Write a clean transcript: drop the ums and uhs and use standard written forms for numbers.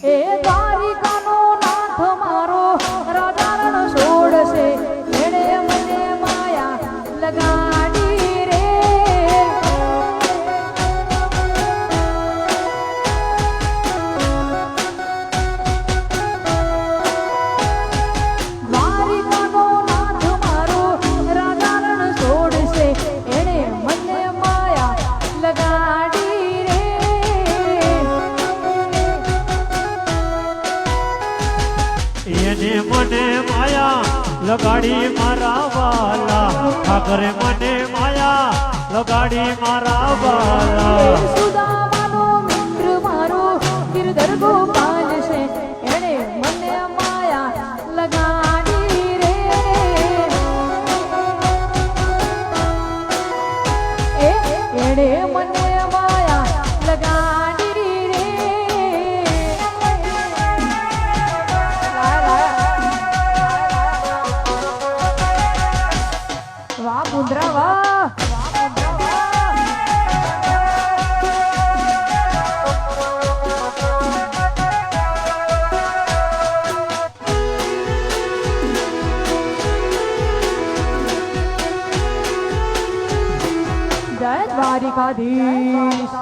એ દ્વારિકાનો નાથ મારો રાધારણ છોડશે એણે મને માયા લગાડી રે દ્વારિકાનો નાથ મારો રાધારણ છોડશે એણે મને માયા લગાડી રે એને મને માયા લગાડી મારા વાલા ઠાકરે મને માયા લગાડી મારા વાલા સુદામાનો મિત્ર મારો ગિરધર ગોપાલ છે એણે મને માયા લગાડી રે એણે મને માયા લગાડી રે વાહ પુંદરા વાહ જય દ્વારિકાધીશ